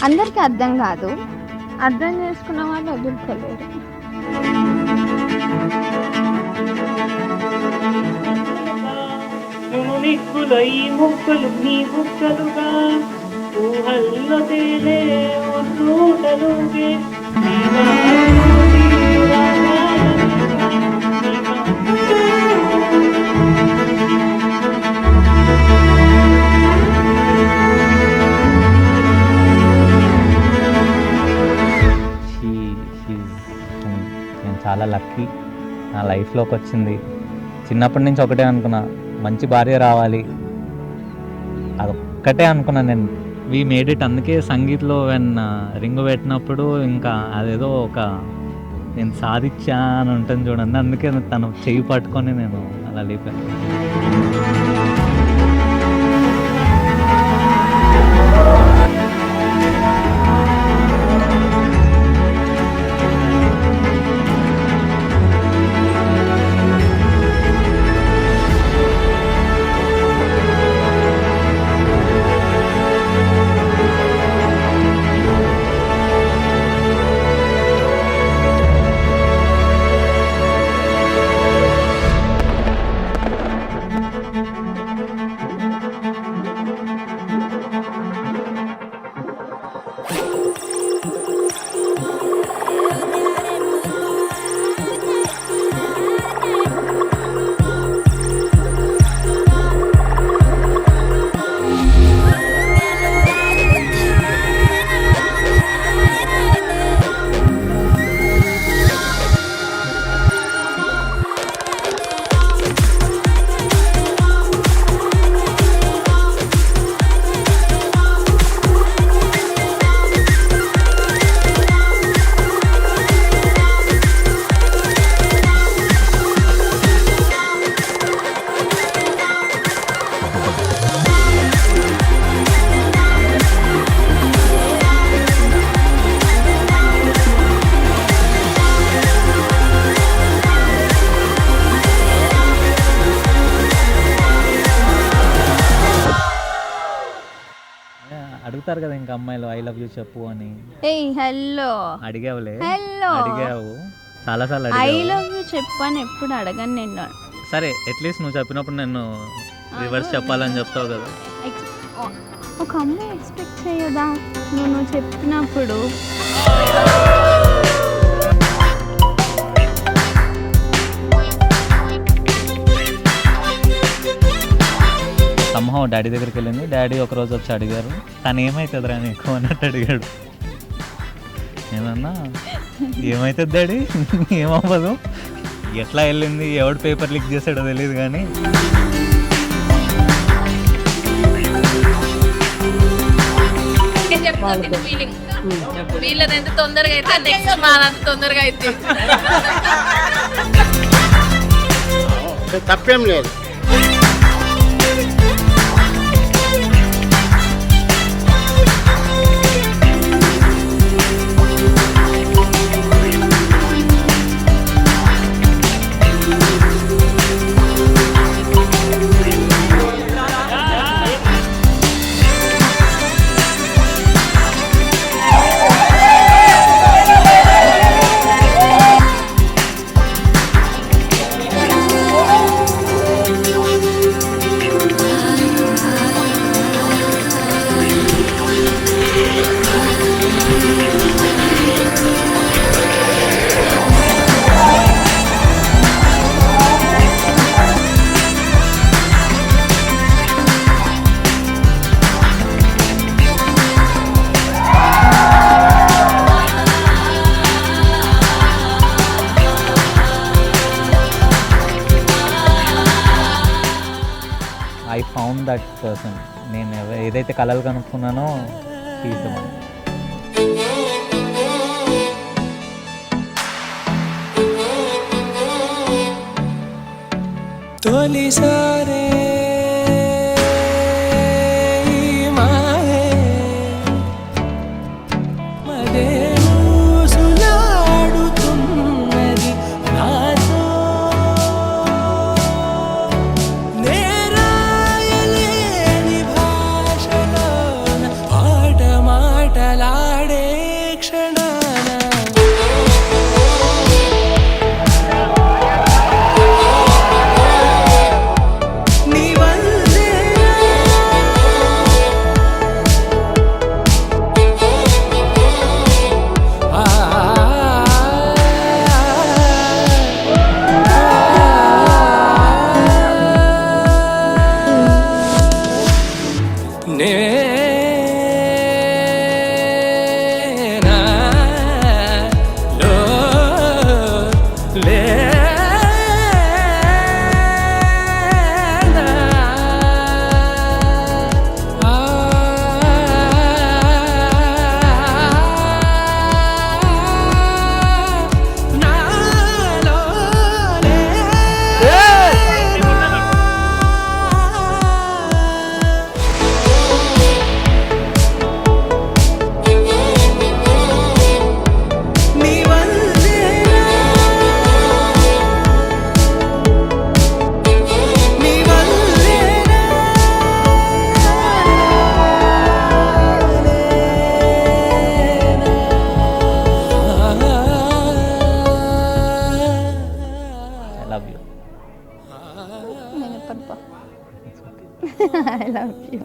అందరికీ అర్థం కాదు, అర్థం చేసుకున్న వాళ్ళు వదులుకోలేరు. ఈ ముక్కలు నీ ముక్కలుగా ఊహల్లో తేలే ఊటలుగే నేను చాలా లక్కీ నా లైఫ్లోకి వచ్చింది. చిన్నప్పటి నుంచి ఒకటే అనుకున్నా, మంచి భార్య రావాలి, అదొక్కటే అనుకున్నా నేను. We made it. అందుకే సంగీత్లో వెన్ రింగు పెట్టినప్పుడు ఇంకా అదేదో ఒక నేను సాధించా అని ఉంటుంది చూడండి, అందుకే తను చెయ్యి పట్టుకొని నేను అలా లేపాను. అడుగుతారు కదా ఇంకా అమ్మాయిలు ఐ లవ్ యూ చెప్పు అని. హలో అడిగావులే, హలో అడిగావు చాలాసార్లు. ఐ లవ్ యూ చెప్పు అని ఎప్పుడు అడగను నేను. సరే అట్లీస్ట్ నువ్వు చెప్పినప్పుడు నేను రివర్స్ చెప్పాలని చెప్తావు కదా. ఒక అమ్మాయి ఎక్స్పెక్ట్ చేయదా నువ్వు చెప్పినప్పుడు? సమ్హౌ డాడీ దగ్గరికి వెళ్ళింది. డాడీ ఒకరోజు వచ్చి అడిగారు, తను ఏమవుతుందిరా నీకు అన్నట్టు అడిగాడు. ఏమన్నా ఏమవుతుంది డాడీ, ఏమవ్వదు. ఎట్లా వెళ్ళింది, ఎవడు పేపర్ లీక్ చేసాడో తెలియదు కానీ వీళ్ళది ఎంత తొందరగా అయితే నెక్స్ట్ మాదంత తొందరగా అయితే తప్పేం లేదు. I found that person. నేను ఏదైతే కలలు కనుక్కున్నానో తీద్దామని. తొలిసారే కదలాడే క్షణాన నీ వల్లే ఐ లవ్ యూ. నేను చెప్పను పా. I love you.